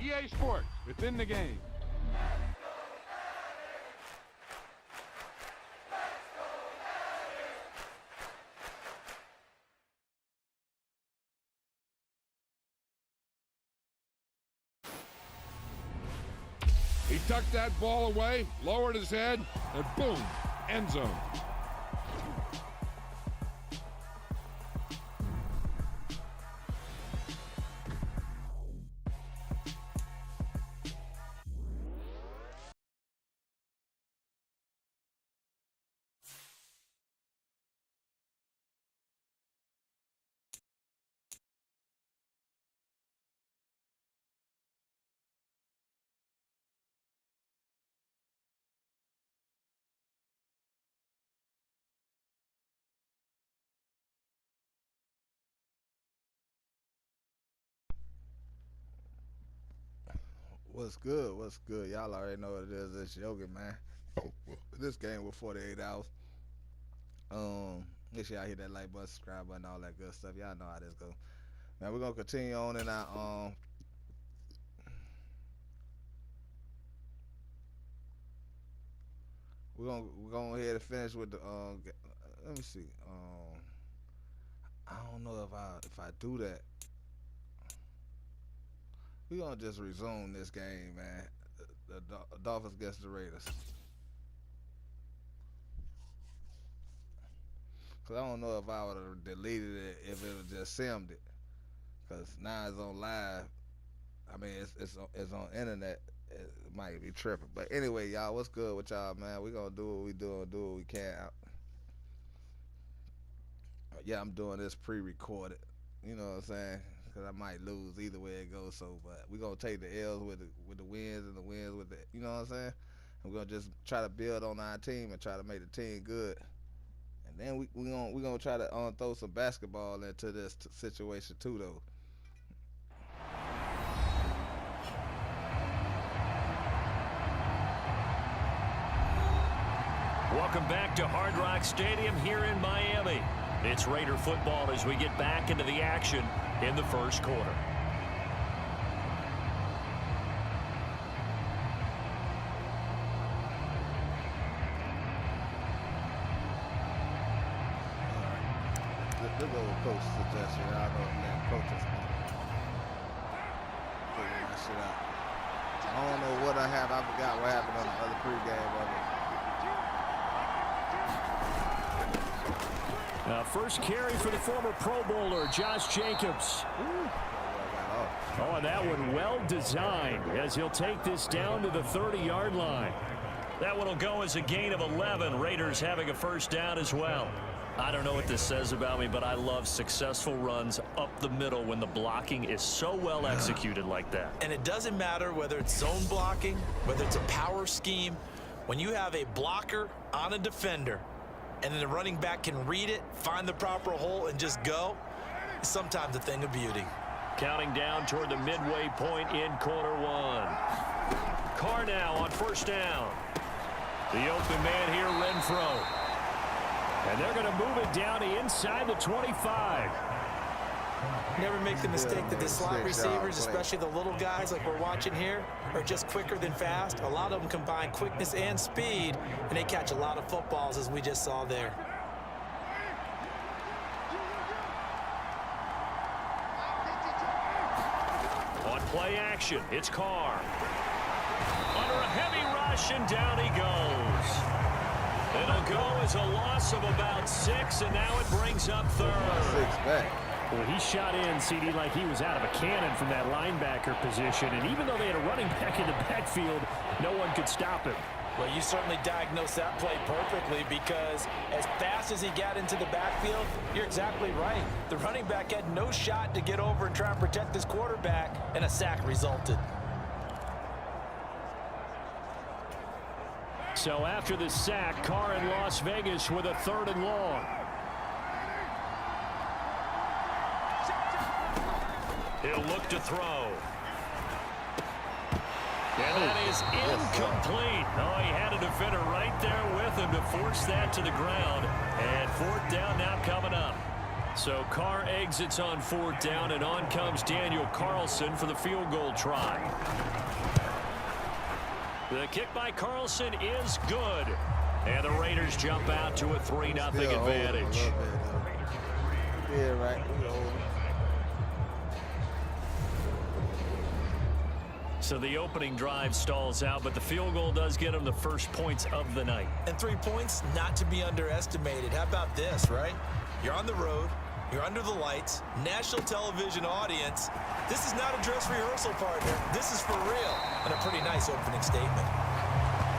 EA Sports, within the game. He tucked that ball away, lowered his head, and boom, end zone. What's good? What's good? Y'all already know what it is. It's Yogi, man. This game was 48 hours. Make sure y'all hit that like button, subscribe button, all that good stuff. Y'all know how this go. Now we're gonna continue on in our we're gonna go ahead and finish with the let me see. I don't know if I do that. We're gonna just resume this game, man. The Dolphins against the Raiders. Cause I don't know if I would have deleted it if it was just simmed it. Cause now it's on live. I mean, it's on internet. It might be tripping. But anyway, y'all, what's good with y'all, man? We gonna do what we do and do what we can. Yeah, I'm doing this pre-recorded. You know what I'm saying? Cause I might lose either way it goes. So, but we gonna take the L's with the wins and the wins with the. You know what I'm saying? And we're gonna just try to build on our team and try to make the team good. And then we gonna try to throw some basketball into this situation too, though. Welcome back to Hard Rock Stadium here in Miami. It's Raider football as we get back into the action in the first quarter. This is what coach suggestion. I know man, coaches figuring that shit out. I don't know what I have. I forgot what happened on the other pregame of it. First carry for the former Pro Bowler, Josh Jacobs. Oh, and that one well designed as he'll take this down to the 30-yard line. That one will go as a gain of 11. Raiders having a first down as well. I don't know what this says about me, but I love successful runs up the middle when the blocking is so well executed like that. And it doesn't matter whether it's zone blocking, whether it's a power scheme. When you have a blocker on a defender and then the running back can read it, find the proper hole, and just go, it's sometimes a thing of beauty. Counting down toward the midway point in quarter one. Carr now on first down. The open man here, Renfro. And they're going to move it down to inside the 25. Never make the mistake that the slot receivers, especially the little guys like we're watching here, are just quicker than fast. A lot of them combine quickness and speed, and they catch a lot of footballs, as we just saw there. On play action, it's Carr. Under a heavy rush, and down he goes. It'll go as a loss of about 6, and now it brings up third. 6 back. Well, he shot in, CD, like he was out of a cannon from that linebacker position. And even though they had a running back in the backfield, no one could stop him. Well, you certainly diagnosed that play perfectly, because as fast as he got into the backfield, you're exactly right. The running back had no shot to get over and try and protect his quarterback, and a sack resulted. So after the sack, Carr in Las Vegas with a 3rd and long. He'll look to throw. And that is incomplete. Oh, he had a defender right there with him to force that to the ground. And 4th down now coming up. So Carr exits on 4th down, and on comes Daniel Carlson for the field goal try. The kick by Carlson is good. And the Raiders jump out to a 3-0 advantage. Yeah, right. So the opening drive stalls out, but the field goal does get them the first points of the night. And 3 points not to be underestimated. How about this, right? You're on the road. You're under the lights. National television audience. This is not a dress rehearsal, partner. This is for real. And a pretty nice opening statement.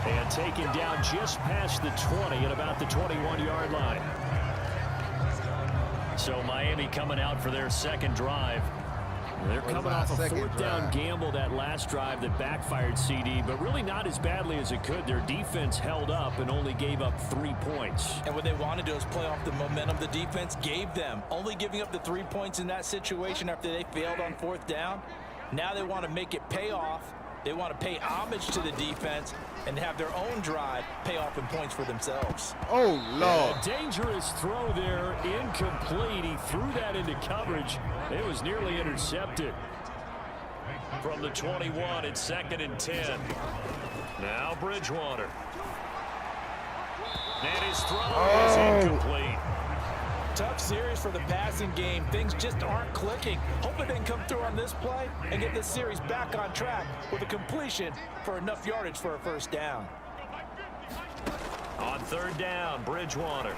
And taken down just past the 20 at about the 21-yard line. So Miami coming out for their second drive. They're coming off a 4th down gamble that last drive that backfired, CD, but really not as badly as it could. Their defense held up and only gave up 3 points. And what they wanted to do is play off the momentum the defense gave them. Only giving up the 3 points in that situation after they failed on 4th down. Now they want to make it pay off. They want to pay homage to the defense and have their own drive pay off in points for themselves. Oh, Lord. A dangerous throw there, incomplete. He threw that into coverage. It was nearly intercepted. From the 21, it's 2nd and 10. Now Bridgewater. And his throw is incomplete. Tough series for the passing game. Things just aren't clicking. Hoping they can come through on this play and get this series back on track with a completion for enough yardage for a first down. On 3rd down, Bridgewater.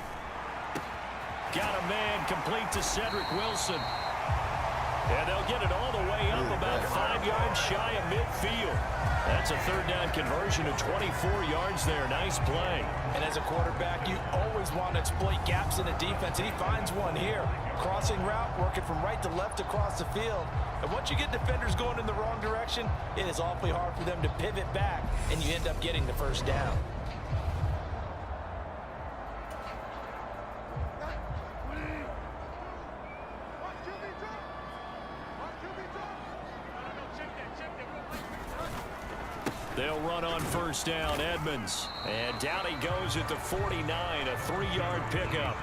Got a man complete to Cedric Wilson. And they'll get it all the way up about 5 yards shy of midfield. That's a 3rd down conversion of 24 yards there. Nice play. And as a quarterback, you always want to exploit gaps in the defense, and he finds one here. Crossing route, working from right to left across the field. And once you get defenders going in the wrong direction, it is awfully hard for them to pivot back, and you end up getting the first down. They'll run on 1st down, Edmonds. And down he goes at the 49, a 3-yard pickup.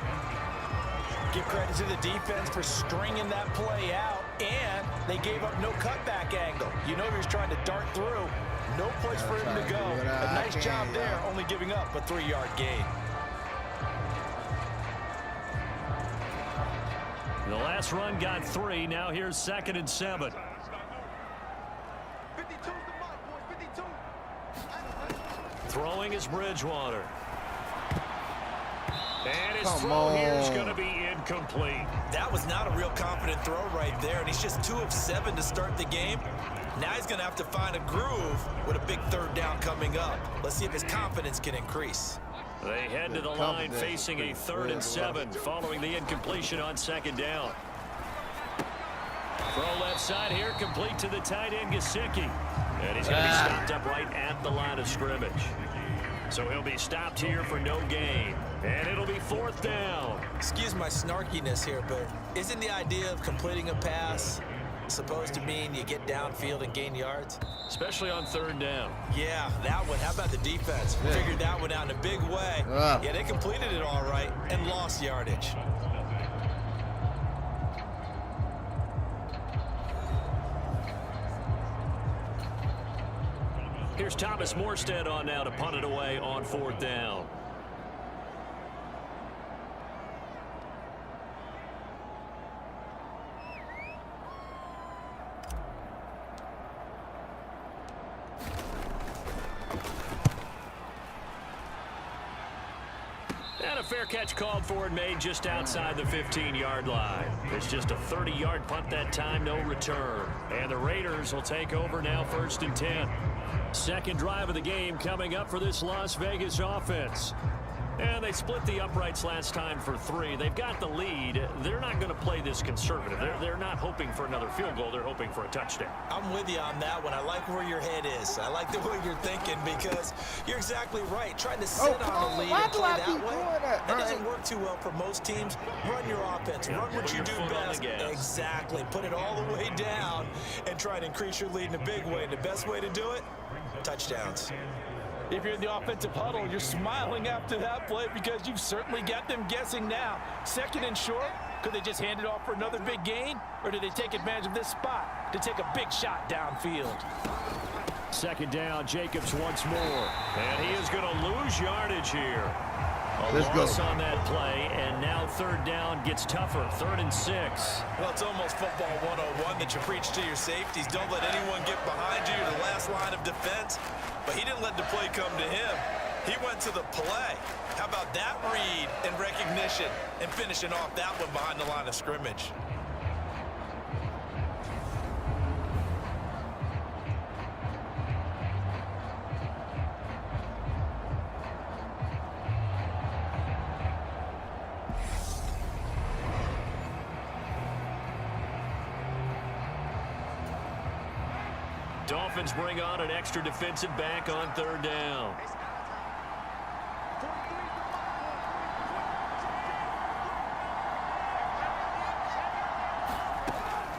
Give credit to the defense for stringing that play out, and they gave up no cutback angle. You know he was trying to dart through. No place for him to go. A nice job there, only giving up a 3-yard gain. The last run got 3. Now here's 2nd and 7. Throwing is Bridgewater. And his throw here is going to be incomplete. That was not a real confident throw right there, and he's just 2 of 7 to start the game. Now he's going to have to find a groove with a big 3rd down coming up. Let's see if his confidence can increase. They head to the line facing a 3rd and 7 following the incompletion on 2nd down. Throw left side here, complete to the tight end, Gesicki. And he's going to be stopped up right at the line of scrimmage. So he'll be stopped here for no gain. And it'll be 4th down. Excuse my snarkiness here, but isn't the idea of completing a pass supposed to mean you get downfield and gain yards? Especially on 3rd down. Yeah, that one. How about the defense? Figured that one out in a big way. Yeah, they completed it all right and lost yardage. Here's Thomas Morstead on now to punt it away on 4th down. And a fair catch called for and made just outside the 15-yard line. It's just a 30-yard punt that time, no return. And the Raiders will take over now 1st and 10. Second drive of the game coming up for this Las Vegas offense. And they split the uprights last time for 3. They've got the lead. They're not going to play this conservative. They're not hoping for another field goal. They're hoping for a touchdown. I'm with you on that one. I like where your head is. I like the way you're thinking because you're exactly right. Trying to sit on a lead and play that way, that doesn't work too well for most teams. Run your offense. Run what you do best. Exactly. Put it all the way down and try to increase your lead in a big way. And the best way to do it, touchdowns. If you're in the offensive huddle, you're smiling after that play because you've certainly got them guessing now. 2nd and short, Could they just hand it off for another big gain? Or do they take advantage of this spot to take a big shot downfield? Second down, Jacobs once more. And he is going to lose yardage here. A loss on that play, and now third down gets tougher. 3rd and 6. Well, it's almost football 101 that you preach to your safeties. Don't let anyone get behind you. You're the last line of defense. But he didn't let the play come to him. He went to the play. How about that read and recognition and finishing off that one behind the line of scrimmage? Dolphins bring on an extra defensive back on 3rd down.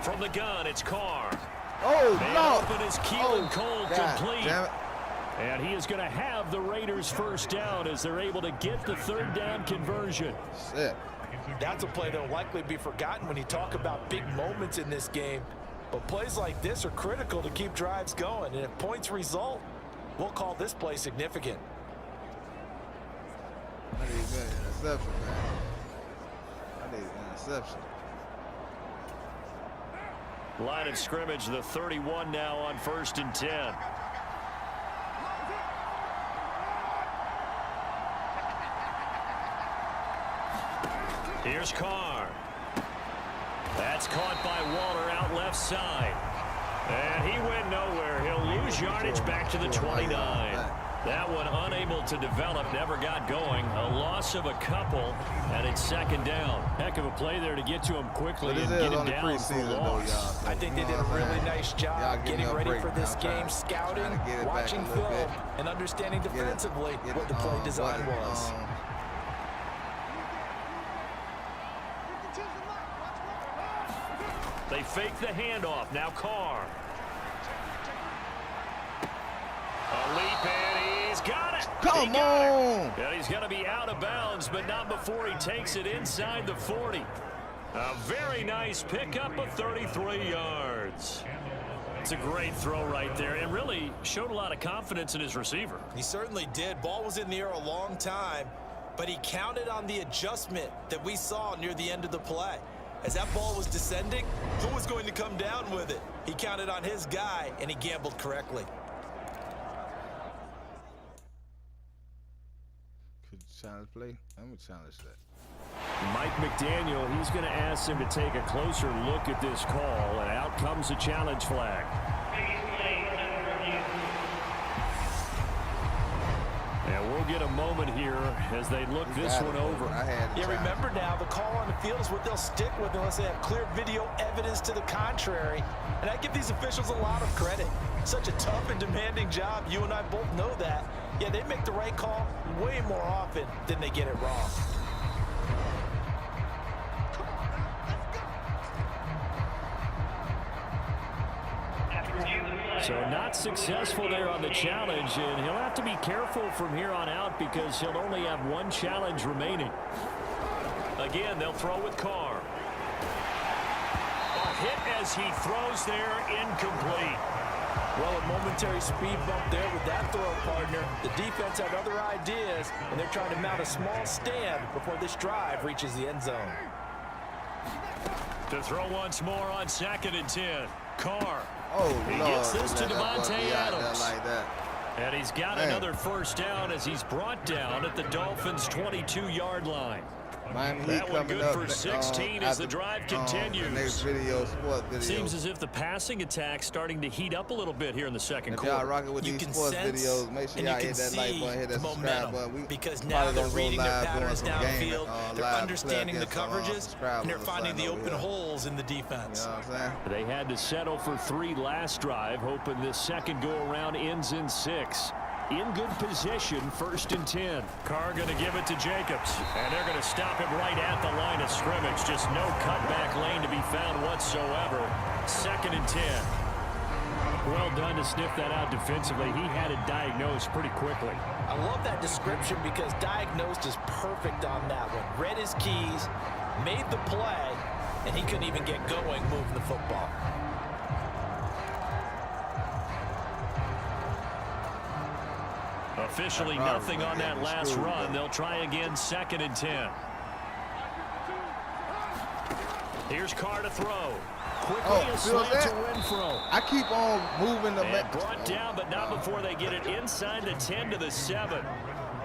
From the gun, it's Carr. Oh, no. Open is Keelan Cole complete. And he is going to have the Raiders first down as they're able to get the 3rd down conversion. Shit. That's a play that will likely be forgotten when you talk about big moments in this game. But plays like this are critical to keep drives going. And if points result, we'll call this play significant. I need an interception, man. I need an interception. Line of scrimmage, the 31 now on 1st and 10. Here's Carr. That's caught by Waller out left side. And he went nowhere. He'll lose yardage back to the 29. That one unable to develop, never got going. A loss of a couple, and it's 2nd down. Heck of a play there to get to him quickly and get him down for a loss. I think they did a really nice job getting ready for this game, scouting, watching film, and understanding defensively what the play design was. They fake the handoff. Now Carr. A leap, and he's got it. Come on. And he's going to be out of bounds, but not before he takes it inside the 40. A very nice pickup of 33 yards. It's a great throw right there, and really showed a lot of confidence in his receiver. He certainly did. Ball was in the air a long time, but he counted on the adjustment that we saw near the end of the play. As that ball was descending, who was going to come down with it? He counted on his guy, and he gambled correctly. Could you challenge play? I'm going to challenge that. Mike McDaniel, he's going to ask him to take a closer look at this call, and out comes a challenge flag. And we'll get a moment here as they look this one over. Yeah, remember now, the call on the field is what they'll stick with unless they have clear video evidence to the contrary. And I give these officials a lot of credit. Such a tough and demanding job. You and I both know that. Yeah, they make the right call way more often than they get it wrong. So not successful there on the challenge, and he'll have to be careful from here on out because he'll only have one challenge remaining. Again, they'll throw with Carr. A hit as he throws there, incomplete. Well, a momentary speed bump there with that throw, partner. The defense had other ideas, and they're trying to mount a small stand before this drive reaches the end zone. To throw once more on 2nd and 10. Carr. Oh, he Lord, gets this to Devontae Adams. Like that. And he's got another first down as he's brought down at the Dolphins' 22-yard line. That one good for 16 as the drive continues. Next video, sports video. Seems as if the passing attack's starting to heat up a little bit here in the second quarter. If y'all rocking with these sports videos, make sure y'all hit that like button, hit that subscribe button. Because now they're reading their patterns downfield, they're understanding the coverages, and they're finding the open holes in the defense. You know what I'm saying? They had to settle for 3 last drive, hoping this second go-around ends in 6. In good position, 1st and 10. Carr going to give it to Jacobs, and they're going to stop him right at the line of scrimmage. Just no cutback lane to be found whatsoever. 2nd and 10. Well done to sniff that out defensively. He had it diagnosed pretty quickly. I love that description because diagnosed is perfect on that one. Read his keys, made the play, and he couldn't even get going moving the football. Officially nothing on that last run. They'll try again 2nd and 10. Here's Carr to throw. Quickly a slant to Renfro. I keep on moving the and brought down, but not before they get it inside the 10 to the 7.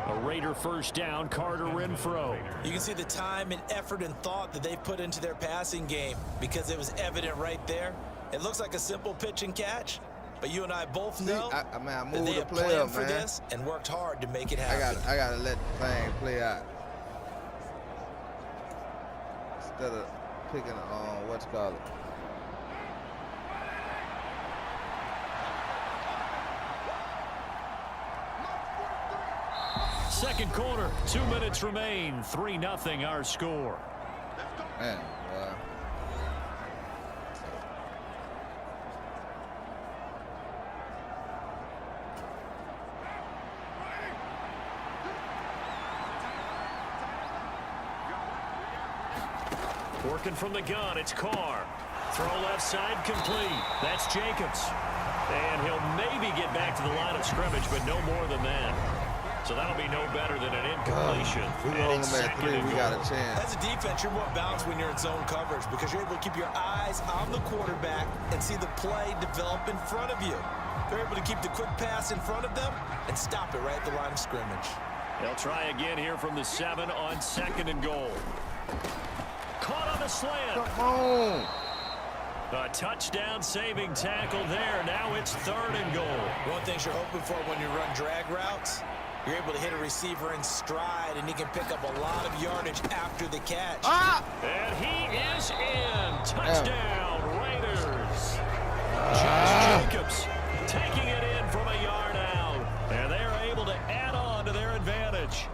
A Raider first down, Carter Renfro. You can see the time and effort and thought that they put into their passing game because it was evident right there. It looks like a simple pitch and catch, but you and I both know I that moved they the have play planned up, for man. this and worked hard to make it happen. I gotta let the thing play out instead of picking what's called it. Second quarter, 2 minutes remain. 3-0 our score. Man, Working from the gun, it's Carr. Throw left side complete. That's Jacobs. And he'll maybe get back to the line of scrimmage, but no more than that. So that'll be no better than an incompletion. We hold them at 3, we got a chance. As a defense, you're more balanced when you're in zone coverage because you're able to keep your eyes on the quarterback and see the play develop in front of you. They're able to keep the quick pass in front of them and stop it right at the line of scrimmage. They'll try again here from the 7 on 2nd and goal. Caught on the slant. Come on. A touchdown saving tackle there. Now it's 3rd and goal. One thing you're hoping for when you run drag routes, you're able to hit a receiver in stride, and he can pick up a lot of yardage after the catch. And he is in. Touchdown, Raiders. Josh Jacobs taking it in from a yard out. And they're able to add on to their advantage.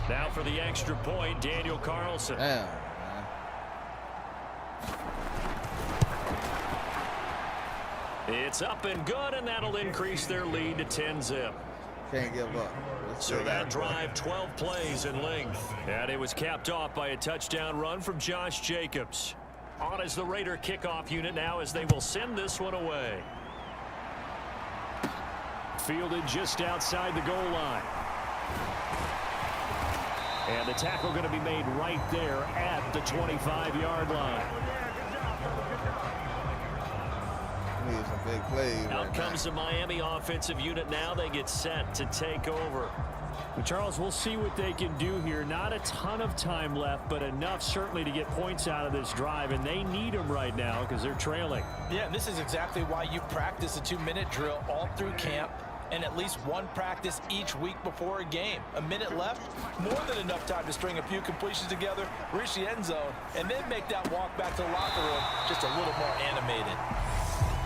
Now for the extra point, Daniel Carlson. It's up and good, and that'll increase their lead to 10-zip. Can't give up. So that drive, 12 plays in length. And it was capped off by a touchdown run from Josh Jacobs. On as the Raider kickoff unit now as they will send this one away. Fielded just outside the goal line. And the tackle going to be made right there at the 25-yard line. Need some big plays. Out comes the Miami offensive unit now. They get set to take over. Well, Charles, we'll see what they can do here. Not a ton of time left, but enough certainly to get points out of this drive, and they need them right now because they're trailing. Yeah, and this is exactly why you practice a 2-minute drill all through camp and at least one practice each week before a game. A minute left, more than enough time to string a few completions together, reach the end zone, and then make that walk back to the locker room just a little more animated.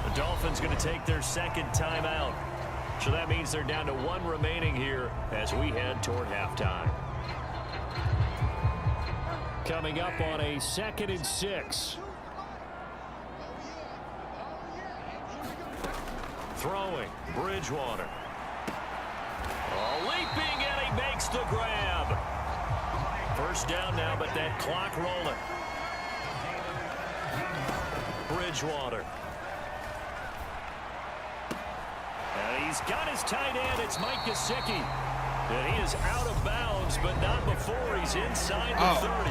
The Dolphins going to take their 2nd timeout. So that means they're down to 1 remaining here as we head toward halftime. Coming up on a 2nd and 6. Throwing, Bridgewater. Leaping, and he makes the grab. First down now, but that clock rolling. Bridgewater. And he's got his tight end. It's Mike Gesicki. And he is out of bounds, but not before he's inside the 30.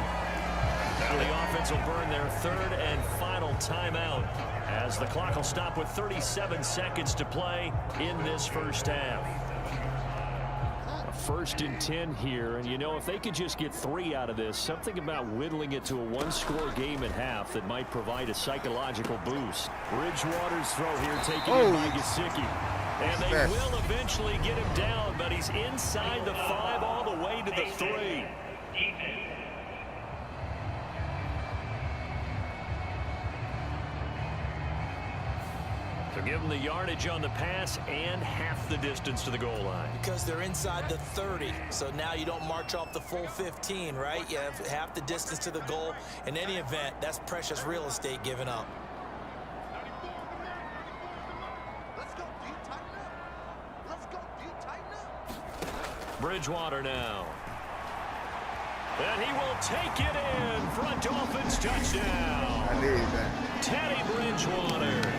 Now the offense will burn their 3rd and final timeout as the clock will stop with 37 seconds to play in this first half. A 1st and 10 here, and you know, if they could just get 3 out of this, something about whittling it to a 1-score game at half that might provide a psychological boost. Bridgewater's throw here taken in by Gesicki. And they will eventually get him down, but he's inside the 5 all the way to the 3. So give them the yardage on the pass and half the distance to the goal line. Because they're inside the 30, so now you don't march off the full 15, right? You have half the distance to the goal. In any event, that's precious real estate given up. Bridgewater now. And he will take it in for a Dolphins touchdown. I need that. Teddy Bridgewater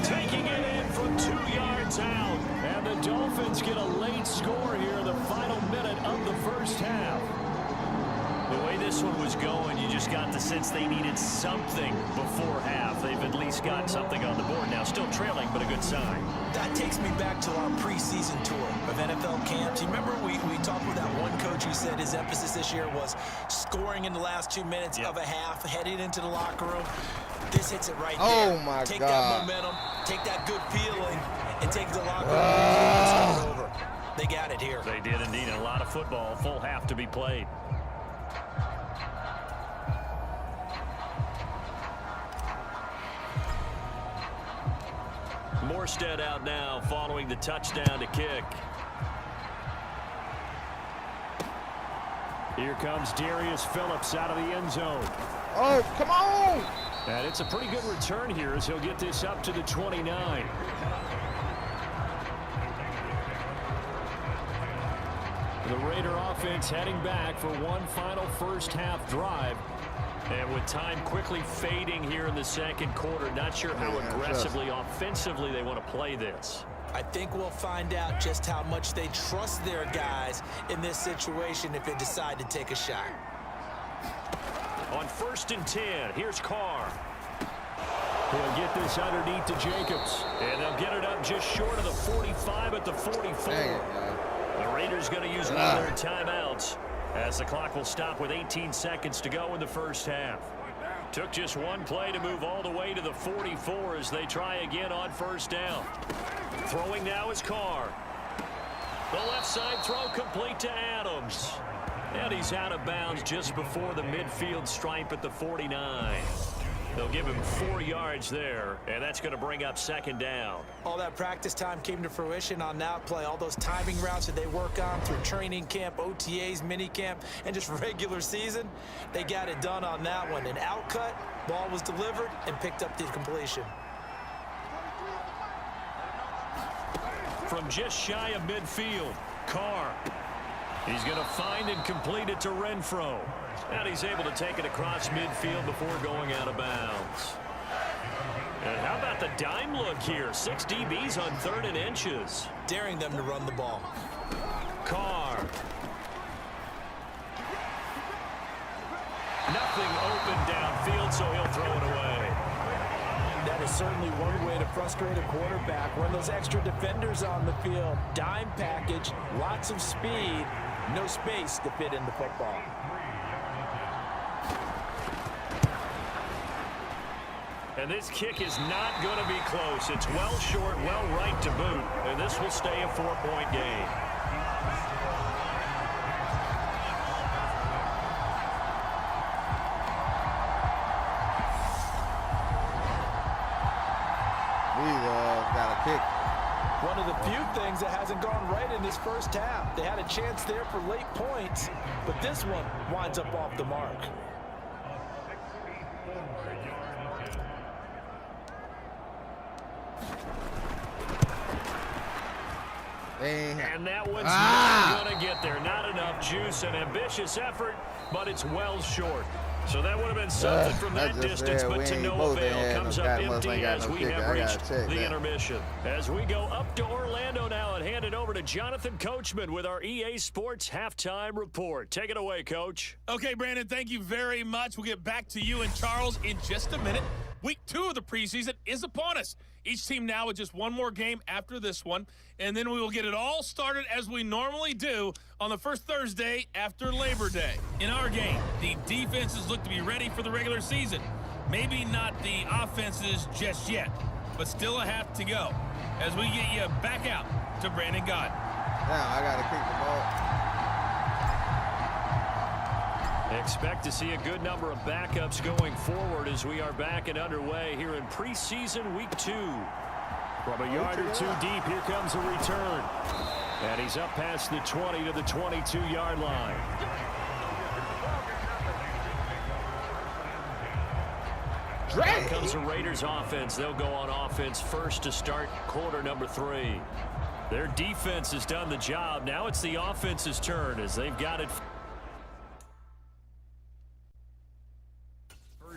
taking it in from 2 yards out. And the Dolphins get a late score here in the final minute of the first half. The way this one was going, you just got the sense they needed something before half. They've at least got something on the board now. Still trailing, but a good sign. That takes me back to our preseason tour of NFL camps. You remember we talked with that one coach who said his emphasis this year was scoring in the last 2 minutes of a half, heading into the locker room. This hits it right there. Oh, my Take God. that momentum, take that good feeling, and take it to the locker room and start over. They got it here. They did indeed. A lot of football, full half to be played. Morstead out now following the touchdown to kick. Here comes Darius Phillips out of the end zone. Oh, come on! And it's a pretty good return here as he'll get this up to the 29. The Raider offense heading back for one final first half drive. And with time quickly fading here in the second quarter, not sure how aggressively, offensively they want to play this. I think we'll find out just how much they trust their guys in this situation if they decide to take a shot. On 1st and 10, here's Carr. He'll get this underneath to Jacobs. And they'll get it up just short of the 45 at the 44. The Raiders going to use one of their timeouts, as the clock will stop with 18 seconds to go in the first half. Took just one play to move all the way to the 44 as they try again on first down. Throwing now is Carr. The left side throw complete to Adams. And he's out of bounds just before the midfield stripe at the 49. They'll give him 4 yards there, and that's going to bring up second down. All that practice time came to fruition on that play. All those timing routes that they work on through training camp, OTAs, minicamp, and just regular season, they got it done on that one. An outcut, ball was delivered, and picked up the completion. From just shy of midfield, Carr. He's going to find and complete it to Renfro. And he's able to take it across midfield before going out of bounds. And how about the dime look here? 6 DBs on 3rd and inches. Daring them to run the ball. Carr. Nothing open downfield, so he'll throw it away. That is certainly one way to frustrate a quarterback. Run those extra defenders on the field. Dime package, lots of speed, no space to fit in the football. And this kick is not going to be close. It's well short, well right to boot. And this will stay a 4-point game. Got a kick. One of the few things that hasn't gone right in this first half. They had a chance there for late points, but this one winds up off the mark. And that one's not going to get there. Not enough juice, an ambitious effort, but it's well short. So that would have been something from that distance, but to no avail. Comes up empty as we have reached the intermission. As we go up to Orlando now and hand it over to Jonathan Coachman with our EA Sports Halftime Report. Take it away, Coach. Okay, Brandon, thank you very much. We'll get back to you and Charles in just a minute. Week 2 of the preseason is upon us. Each team now with just one more game after this one, and then we will get it all started as we normally do on the first Thursday after Labor Day. In our game, the defenses look to be ready for the regular season. Maybe not the offenses just yet, but still a half to go as we get you back out to Brandon Gott. Now I got to kick the ball. Expect to see a good number of backups going forward as we are back and underway here in preseason week 2. From a yard or 2 deep, here comes a return. And he's up past the 20 to the 22-yard line. Here comes the Raiders offense. They'll go on offense first to start quarter number 3. Their defense has done the job. Now it's the offense's turn as they've got it.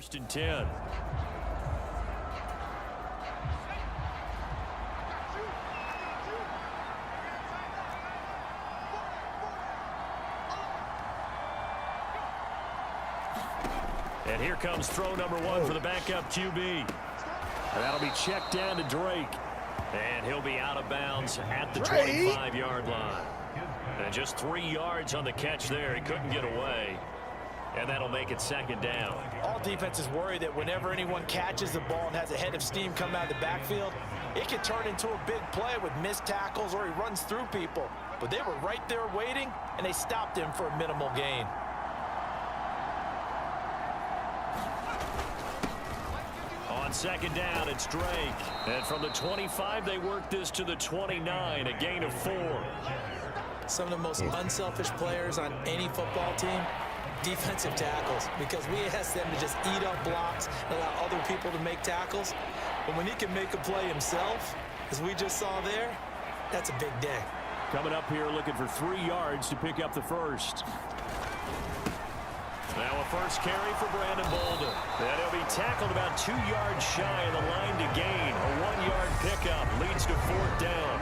1st and 10. And here comes throw number 1 for the backup QB. And that'll be checked down to Drake. And he'll be out of bounds at the 25-yard line. And just 3 yards on the catch there. He couldn't get away. And that'll make it 2nd down. All defenses worry that whenever anyone catches the ball and has a head of steam come out of the backfield, it can turn into a big play with missed tackles or he runs through people. But they were right there waiting, and they stopped him for a minimal gain. On 2nd down, it's Drake. And from the 25, they work this to the 29, a gain of 4. Some of the most unselfish players on any football team, defensive tackles, because we ask them to just eat up blocks and allow other people to make tackles. But when he can make a play himself, as we just saw there, that's a big day. Coming up here looking for 3 yards to pick up the first. Now a first carry for Brandon Bolden. And he'll be tackled about 2 yards shy of the line to gain. A 1-yard pickup leads to 4th down.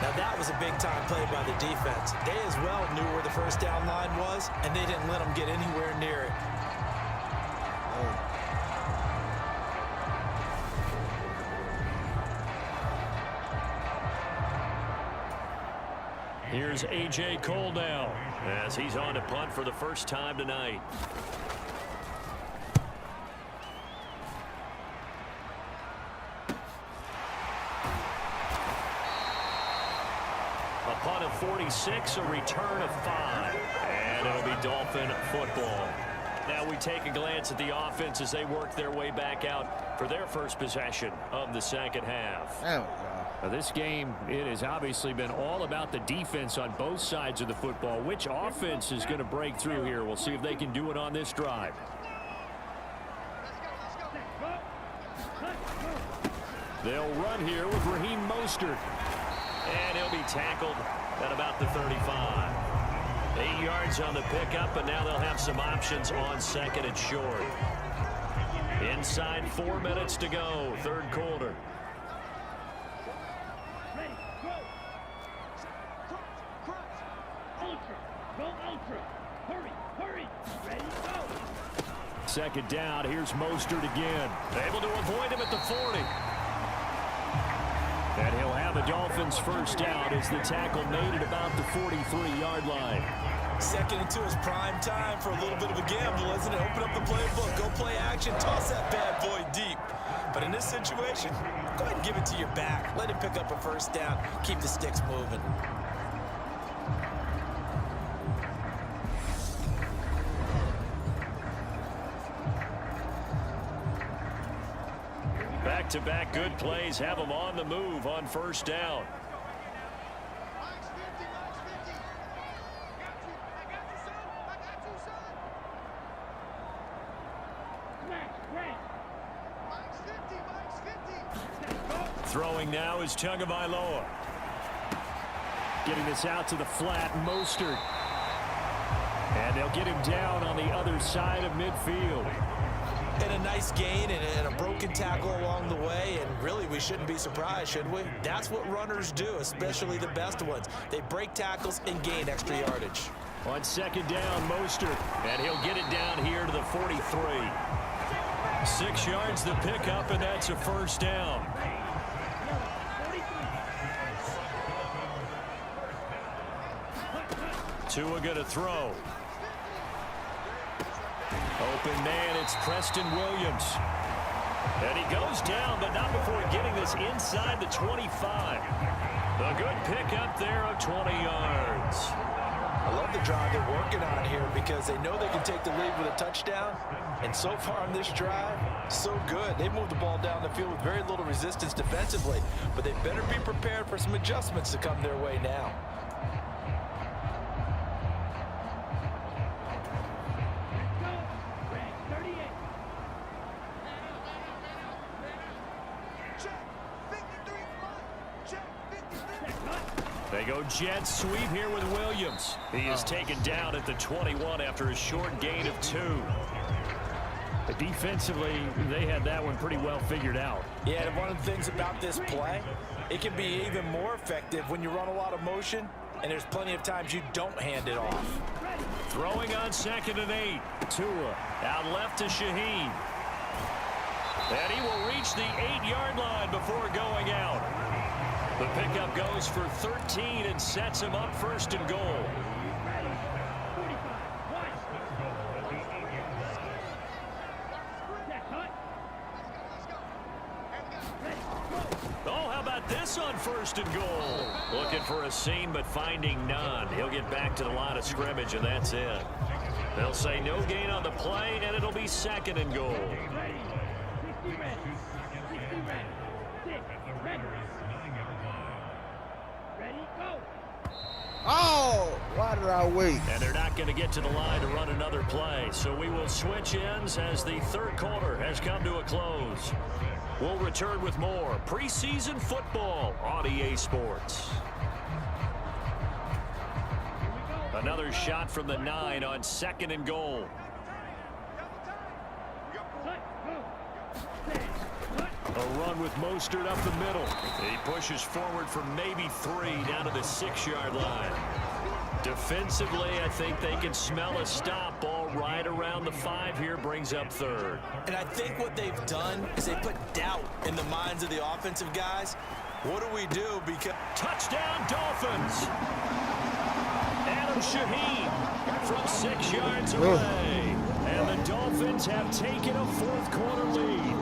Now that was a big-time play by the defense. They as well knew where the first down line was, and they didn't let them get anywhere near it. Here's A.J. Cole now as he's on to punt for the first time tonight. A punt of 46, a return of 5, and it'll be Dolphin football. Now we take a glance at the offense as they work their way back out for their first possession of the 2nd half. There we go. Now, this game, it has obviously been all about the defense on both sides of the football. Which offense is going to break through here? We'll see if they can do it on this drive. They'll run here with Raheem Mostert. And he'll be tackled at about the 35. 8 yards on the pickup, and now they'll have some options on 2nd and short. Inside 4 minutes to go, 3rd quarter. Second down, here's Mostert again. Able to avoid him at the 40. And he'll have the Dolphins first down as the tackle made at about the 43-yard line. 2nd and 2 is prime time for a little bit of a gamble, isn't it? Open up the playbook, go play action, toss that bad boy deep. But in this situation, go ahead and give it to your back. Let him pick up a first down, keep the sticks moving. Back-to-back good plays have them on the move on first down. Throwing now is Tagovailoa. Getting this out to the flat, Mostert. And they'll get him down on the other side of midfield. And a nice gain and a broken tackle along the way, and really we shouldn't be surprised, should we? That's what runners do, especially the best ones. They break tackles and gain extra yardage. On 2nd down, Mostert. And he'll get it down here to the 43. 6 yards the pickup, and that's a first down. Tua going to throw. Open man, it's Preston Williams. And he goes down, but not before getting this inside the 25. A good pickup there of 20 yards. I love the drive they're working on here because they know they can take the lead with a touchdown. And so far on this drive, so good. They moved the ball down the field with very little resistance defensively, but they better be prepared for some adjustments to come their way now. They go jet sweep here with Williams. He is taken down at the 21 after a short gain of 2. Defensively, they had that one pretty well figured out. Yeah, and one of the things about this play, it can be even more effective when you run a lot of motion, and there's plenty of times you don't hand it off. Throwing on 2nd and 8. Tua out left to Shaheen. And he will reach the 8-yard line before going out. The pickup goes for 13 and sets him up 1st and goal. Oh, how about this on 1st and goal? Looking for a seam, but finding none. He'll get back to the line of scrimmage, and that's it. They'll say no gain on the play, and it'll be 2nd and goal. Oh, why did I wait? And they're not going to get to the line to run another play, so we will switch ends as the 3rd quarter has come to a close. We'll return with more preseason football on EA Sports. Another shot from the 9 on 2nd and goal. A run with Mostert up the middle. He pushes forward for maybe 3 down to the 6-yard line. Defensively, I think they can smell a stop. Ball right around the 5 here, brings up 3rd. And I think what they've done is they put doubt in the minds of the offensive guys. What do we do? Because touchdown, Dolphins! Adam Shaheen from 6 yards away. And the Dolphins have taken a 4th quarter lead.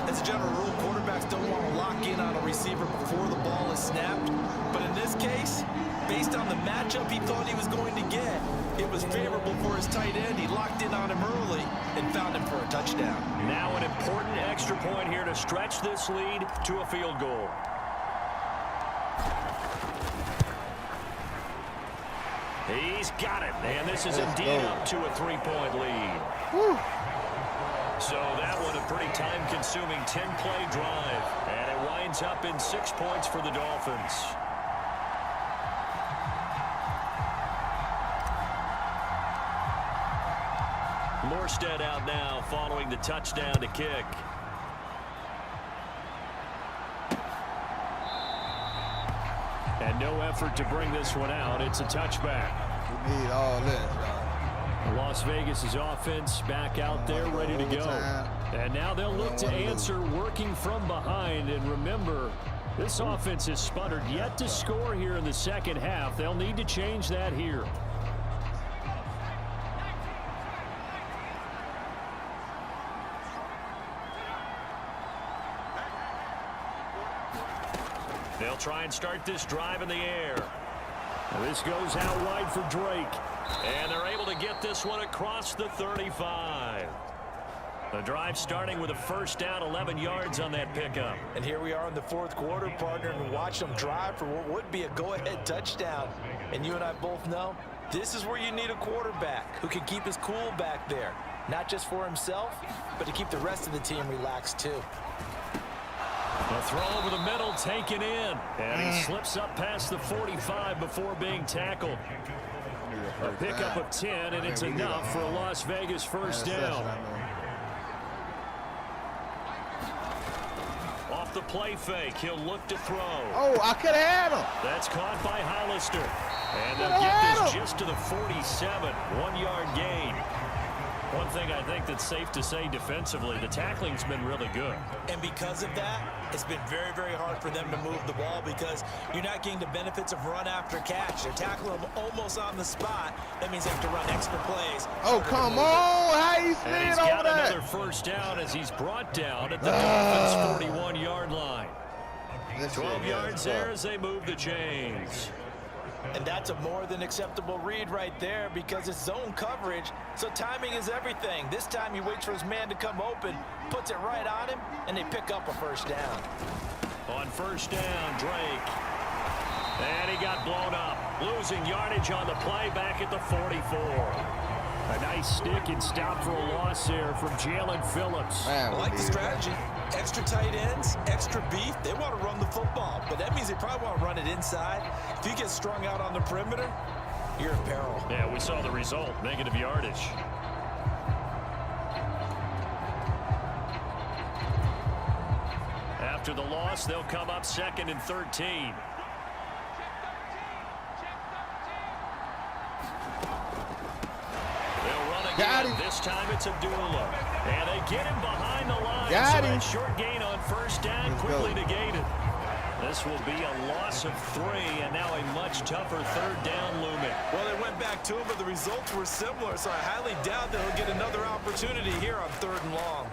As a general rule, quarterbacks don't want to lock in on a receiver before the ball is snapped. But in this case, based on the matchup he thought he was going to get, it was favorable for his tight end. He locked in on him early and found him for a touchdown. Now an important extra point here to stretch this lead to a field goal. He's got it, and this is indeed up to a 3-point lead. Woo. So that one a pretty time-consuming 10-play drive, and it winds up in 6 points for the Dolphins. Morstead out now following the touchdown to kick. And no effort to bring this one out. It's a touchback. We need all this, y'all. Las Vegas' offense back out there ready to go. And now they'll look to answer working from behind. And remember, this offense has sputtered yet to score here in the 2nd half. They'll need to change that here. They'll try and start this drive in the air. Now this goes out wide for Drake. And they're able to get this one across the 35. The drive starting with a 1st down, 11 yards on that pickup. And here we are in the 4th quarter, partner, and watch them drive for what would be a go-ahead touchdown. And you and I both know this is where you need a quarterback who can keep his cool back there. Not just for himself, but to keep the rest of the team relaxed too. A throw over the middle, taken in. And he slips up past the 45 before being tackled. A pickup of 10, and it's enough for a Las Vegas 1st down. Off the play fake, he'll look to throw. Oh, I could have had him. That's caught by Hollister. And they'll get this just to the 47, 1-yard gain. One thing I think that's safe to say defensively, the tackling's been really good. And because of that, it's been very, very hard for them to move the ball because you're not getting the benefits of run after catch. They're tackling them almost on the spot. That means they have to run extra plays. Oh, come on. How you And he's slid got over that? another 1st down as he's brought down at the Dolphins' 41-yard line. 12 yards there as they move the chains. And that's a more than acceptable read right there because it's zone coverage, so timing is everything. This time he waits for his man to come open, puts it right on him, and they pick up a 1st down. On 1st down, Drake. And he got blown up. Losing yardage on the play back at the 44. A nice stick and stop for a loss there from Jalen Phillips. I like the strategy. Extra tight ends, extra beef. They want to run the football, but that means they probably want to run it inside. If you get strung out on the perimeter, you're in peril. Yeah, we saw the result. Negative yardage. After the loss, they'll come up 2nd and 13. Got him. This time it's Abdullah. And they get him behind the line. Got him. That short gain on first down, Let's quickly go. negated. This will be a loss of 3, and now a much tougher 3rd down looming. Well, they went back to him, but the results were similar, so I highly doubt that he'll get another opportunity here on 3rd and long.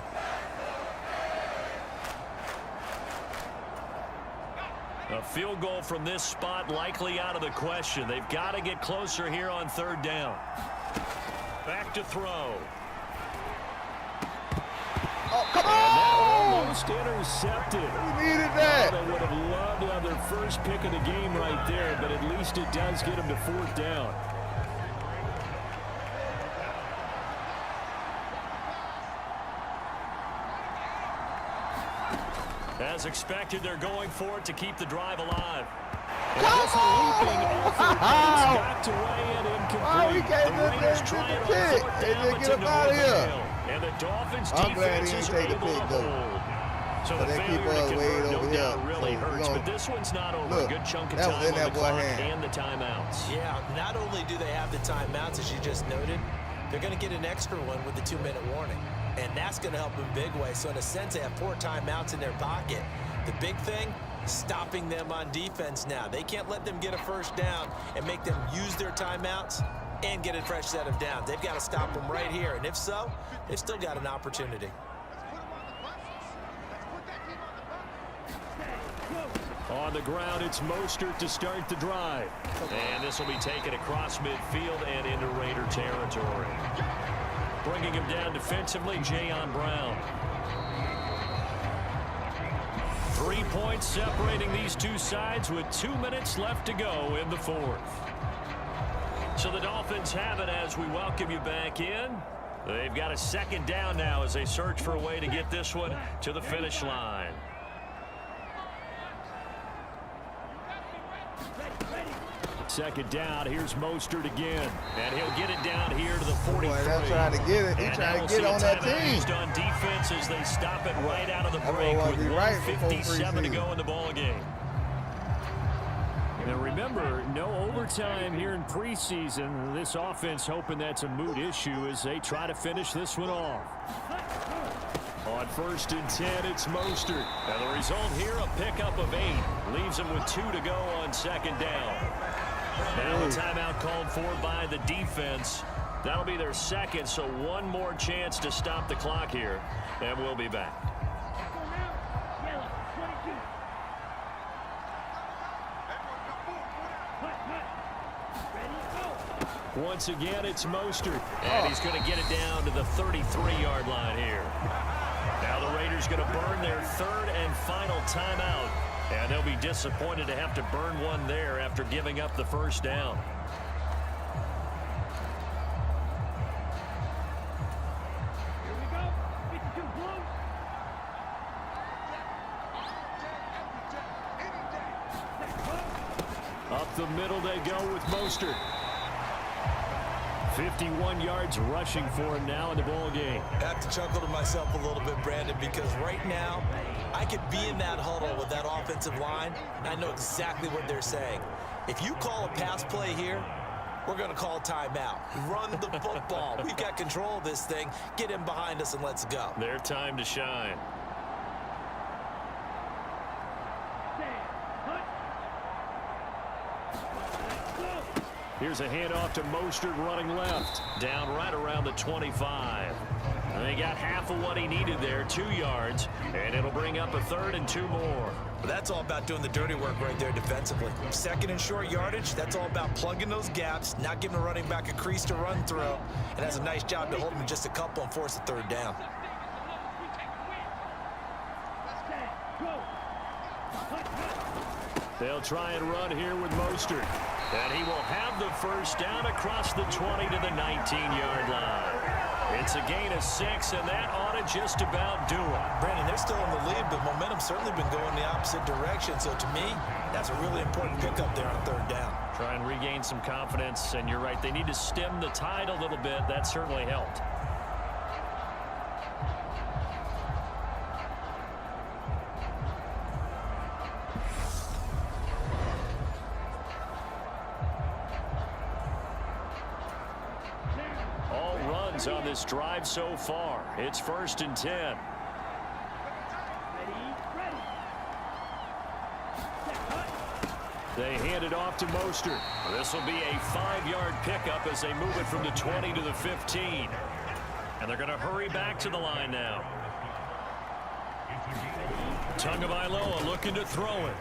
A field goal from this spot likely out of the question. They've got to get closer here on 3rd down. Back to throw. Oh, come And that on! almost intercepted. We needed that. They would have loved to have their first pick of the game right there, but at least it does get them to 4th down. As expected, they're going for it to keep the drive alive. And just a leaping effort, but it's knocked away and incomplete. we can't The Raiders do try it on the 4th pick. down, but Get to him no out of here. avail. And the Dolphins I'm glad defense he is didn't take the able to pick, though. hold. So But the they keep failure us to way convert, no over doubt, here. really So we hurts. gonna- But this one's not over. Look, A good chunk of that was time in on that the boy clock hand. and the timeouts. Yeah, not only do they have the timeouts, as you just noted, they're going to get an extra one with the 2-minute warning. And that's going to help them big way. So in a sense, they have 4 timeouts in their pocket. The big thing, stopping them on defense now. They can't let them get a first down and make them use their timeouts and get a fresh set of downs. They've got to stop them right here. And if so, they've still got an opportunity. On the ground, it's Mostert to start the drive. And this will be taken across midfield and into Raider territory. Bringing him down defensively, Jayon Brown. 3 points separating these two sides with 2 minutes left to go in the 4th. So the Dolphins have it as we welcome you back in. They've got a 2nd down now as they search for a way to get this one to the finish line. Second down, here's Mostert again. And he'll get it down here to the 43. Boy, they're trying to get it. He's And trying now to we'll get on see a that timeout team. used on defense as they stop it right out of the Everyone break wanna with be right before 1:57 to preseason. go in the ball game. And remember, no overtime here in preseason. This offense hoping that's a moot issue as they try to finish this one off. On 1st and 10, it's Mostert. And the result here, a pickup of 8. Leaves him with 2 to go on 2nd down. Now a timeout called for by the defense. That'll be their 2nd, so one more chance to stop the clock here. And we'll be back. Once again, it's Mostert. And he's going to get it down to the 33-yard line here. Now the Raiders going to burn their 3rd and final timeout. And they'll be disappointed to have to burn one there after giving up the first down. Up the middle they go with Mostert. 51 yards rushing for him now in the ball game. I have to chuckle to myself a little bit, Brandon, because right now I could be in that huddle with that offensive line, and I know exactly what they're saying. If you call a pass play here, we're going to call timeout. Run the football. We've got control of this thing. Get in behind us and let's go. Their time to shine. Here's a handoff to Mostert running left. Down right around the 25. And they got half of what he needed there, 2 yards. And it'll bring up a 3rd and 2 more. But that's all about doing the dirty work right there defensively. 2nd and short yardage, that's all about plugging those gaps, not giving a running back a crease to run through. And has a nice job to hold him in just a couple and force a 3rd down. They'll try and run here with Mostert. And he will have the first down across the 20 to the 19-yard line. It's a gain of 6, and that ought to just about do it. Brandon, they're still in the lead, but momentum's certainly been going the opposite direction. So to me, that's a really important pickup there on 3rd down. Try and regain some confidence, and you're right. They need to stem the tide a little bit. That certainly helped. yards on this drive so far. It's 1st and 10. They hand it off to Mostert. This will be a 5-yard pickup as they move it from the 20 to the 15. And they're going to hurry back to the line now. Tagovailoa looking to throw it.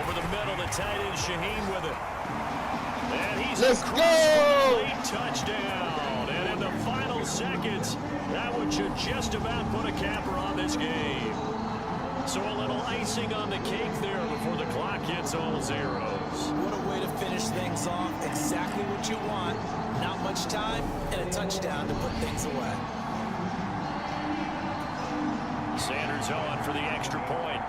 Over the middle, the tight end Shaheen with it. And he's Let's across go! for a late touchdown. And in the final seconds, that one should just about put a capper on this game. So a little icing on the cake there before the clock hits all zeros. What a way to finish things off. Exactly what you want. Not much time and a touchdown to put things away. Sanders on for the extra point.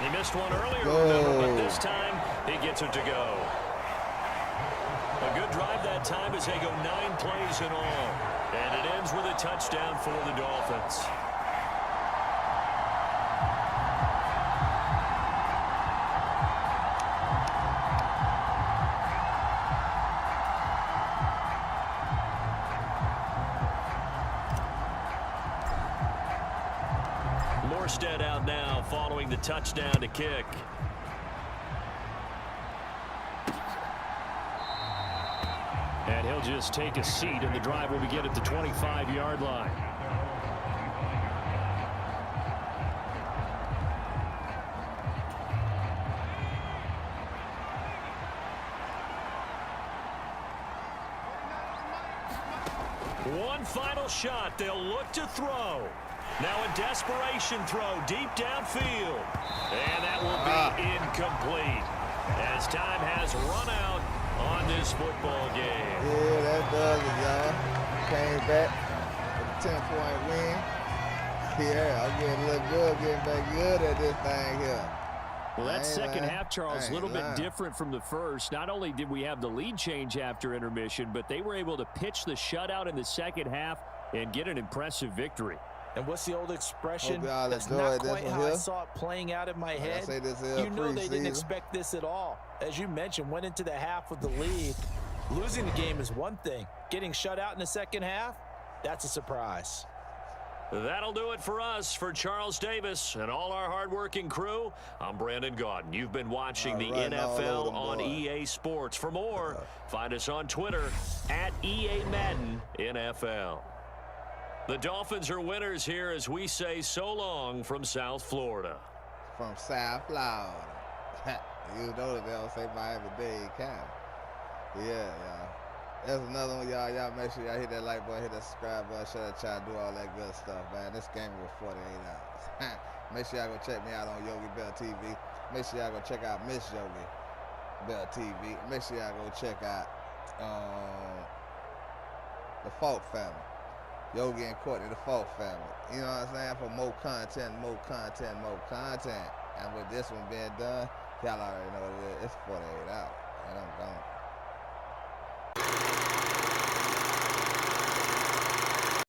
He missed one earlier, remember, but this time he gets it to go. A good drive that time as they go 9 plays in all. And it ends with a touchdown for the Dolphins. Morstead out now following the touchdown to kick. And he'll just take a seat, and the drive will begin at the 25-yard line. One final shot. They'll look to throw. Now a desperation throw deep downfield. And that will be incomplete as time has run out on this football game. Yeah, that does it, y'all. Came back with a 10-point win. Yeah, I'm getting a little good, getting back good at this thing here. Well, that second half, Charles, a little bit different from the first. Not only did we have the lead change after intermission, but they were able to pitch the shutout in the second half and get an impressive victory. And what's the old expression? That's not quite how I saw it playing out in my head. You know they didn't expect this at all. As you mentioned, went into the half with the lead. Losing the game is one thing. Getting shut out in the second half, that's a surprise. That'll do it for us. For Charles Davis and all our hardworking crew, I'm Brandon Gaudin. You've been watching the NFL on EA Sports. For more, find us on Twitter at EA Madden NFL. The Dolphins are winners here as we say so long from South Florida. From South Florida. You know that they don't say Miami-Dade County. Yeah, y'all. That's another one, y'all. Y'all make sure y'all hit that like button, hit that subscribe button, show that y'all do all that good stuff, man. This game was 48 hours. Make sure y'all go check me out on Yogi Bell TV. Make sure y'all go check out Miss Yogi Bell TV. Make sure y'all go check out the Falk family. Yogi and Courtney, the Falk family. You know what I'm saying? For more content, more content, more content. And with this one being done, y'all already know what it is. It's 48 hours. And I'm gone.